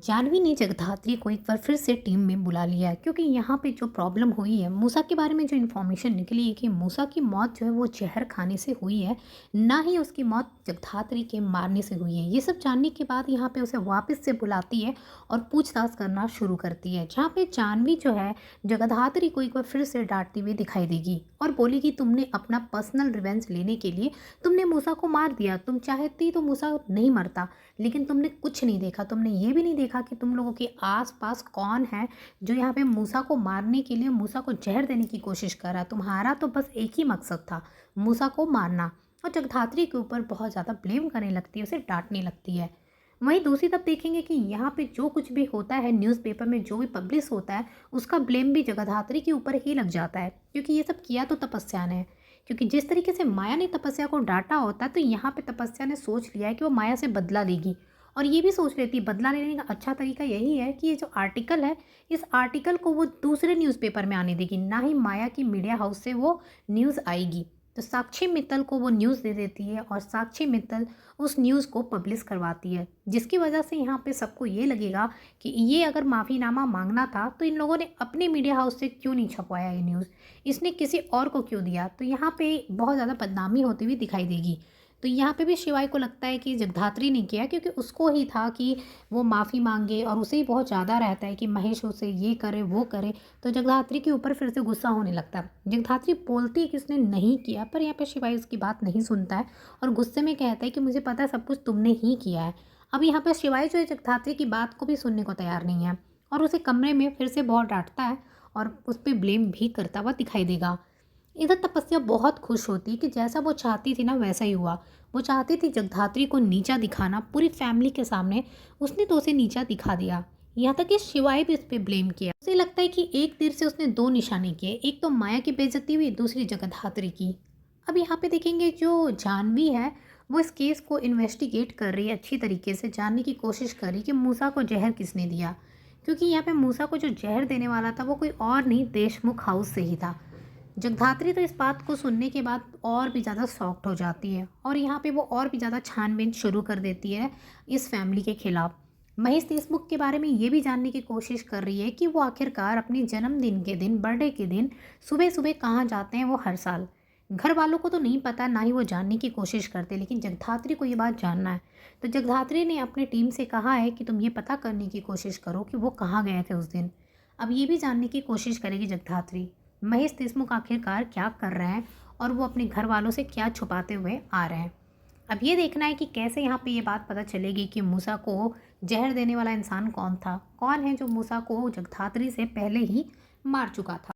जानवी ने जगधात्री को एक बार फिर से टीम में बुला लिया है क्योंकि यहाँ पे जो प्रॉब्लम हुई है, मूसा के बारे में जो इन्फॉर्मेशन निकली है कि मूसा की मौत जो है वो जहर खाने से हुई है, ना ही उसकी मौत जगधात्री के मारने से हुई है। ये सब जानने के बाद यहाँ पे उसे वापस से बुलाती है और पूछताछ करना शुरू करती है, जहाँ पे जानवी जो है जगधात्री को एक बार फिर से डांटती हुई दिखाई देगी और बोलेगी तुमने अपना पर्सनल रिवेंज लेने के लिए तुमने मूसा को मार दिया। तुम चाहती तो मूसा नहीं मरता, लेकिन तुमने कुछ नहीं देखा। तुमने ये भी नहीं देखा कि तुम लोगों के आसपास कौन है जो यहाँ पे मूसा को मारने के लिए मूसा को जहर देने की कोशिश कर रहा है। तुम्हारा तो बस एक ही मकसद था, मूसा को मारना। और जगधात्री के ऊपर बहुत ज़्यादा ब्लेम करने लगती है, उसे डांटने लगती है। वहीं दूसरी तरफ देखेंगे कि यहाँ पे जो कुछ भी होता है, न्यूज़पेपर में जो भी पब्लिश होता है, उसका ब्लेम भी जगधात्री के ऊपर ही लग जाता है, क्योंकि ये सब किया तो तपस्या ने। क्योंकि जिस तरीके से माया ने तपस्या को डांटा होता है, तो यहाँ पे तपस्या ने सोच लिया है कि वो माया से बदला लेगी। और ये भी सोच लेती है बदला लेने का अच्छा तरीका यही है कि ये जो आर्टिकल है, इस आर्टिकल को वो दूसरे न्यूज़पेपर में आने देगी, ना ही माया की मीडिया हाउस से वो न्यूज़ आएगी। तो साक्षी मित्तल को वो न्यूज़ दे देती है और साक्षी मित्तल उस न्यूज़ को पब्लिश करवाती है, जिसकी वजह से यहाँ पे सबको ये लगेगा कि ये अगर माफ़ीनामा मांगना था तो इन लोगों ने अपने मीडिया हाउस से क्यों नहीं छपवाया ये न्यूज़, इसने किसी और को क्यों दिया। तो यहाँ पे बहुत ज़्यादा बदनामी होती हुई दिखाई देगी। तो यहाँ पे भी शिवाय को लगता है कि जगधात्री ने किया, क्योंकि उसको ही था कि वो माफ़ी मांगे और उसे ही बहुत ज़्यादा रहता है कि महेश उसे ये करे वो करे। तो जगधात्री के ऊपर फिर से गुस्सा होने लगता है। जगधात्री बोलती है कि उसने नहीं किया, पर यहाँ पे शिवाय उसकी बात नहीं सुनता है और गुस्से में कहता है कि मुझे पता है सब कुछ तुमने ही किया है। अब यहाँ पे शिवाय जो है जगधात्री की बात को भी सुनने को तैयार नहीं है और उसे कमरे में फिर से बहुत डांटता है और उस पर ब्लेम भी करता हुआ दिखाई देगा। इधर तपस्या बहुत खुश होती कि जैसा वो चाहती थी ना वैसा ही हुआ। वो चाहती थी जगधात्री को नीचा दिखाना पूरी फैमिली के सामने, उसने तो उसे नीचा दिखा दिया। यहाँ तक कि शिवाय भी उस पर ब्लेम किया। उसे लगता है कि एक तीर से उसने दो निशाने किए, एक तो माया की बेइज्जती हुई, दूसरी जगधात्री की। अब यहाँ पे देखेंगे जो जानवी है वो इस केस को इन्वेस्टिगेट कर रही है, अच्छी तरीके से जानने की कोशिश कर रही कि मूसा को जहर किसने दिया, क्योंकि यहाँ पे मूसा को जो जहर देने वाला था वो कोई और नहीं, देशमुख हाउस से ही था। जगधात्री तो इस बात को सुनने के बाद और भी ज़्यादा शॉक्ड हो जाती है और यहाँ पे वो और भी ज़्यादा छानबीन शुरू कर देती है इस फैमिली के खिलाफ। महेश देशमुख के बारे में ये भी जानने की कोशिश कर रही है कि वो आखिरकार अपने जन्मदिन के दिन, बर्थडे के दिन सुबह सुबह कहाँ जाते हैं वो हर साल। घर वालों को तो नहीं पता, ना ही वो जानने की कोशिश करते, लेकिन जगधात्री को ये बात जानना है। तो जगधात्री ने अपनी टीम से कहा है कि तुम ये पता करने की कोशिश करो कि वो कहाँ गए थे उस दिन। अब ये भी जानने की कोशिश करेगी जगधात्री महेश देशमुख आखिरकार क्या कर रहे हैं और वो अपने घर वालों से क्या छुपाते हुए आ रहे हैं। अब ये देखना है कि कैसे यहाँ पे ये बात पता चलेगी कि मूसा को जहर देने वाला इंसान कौन था, कौन है जो मूसा को जगधात्री से पहले ही मार चुका था।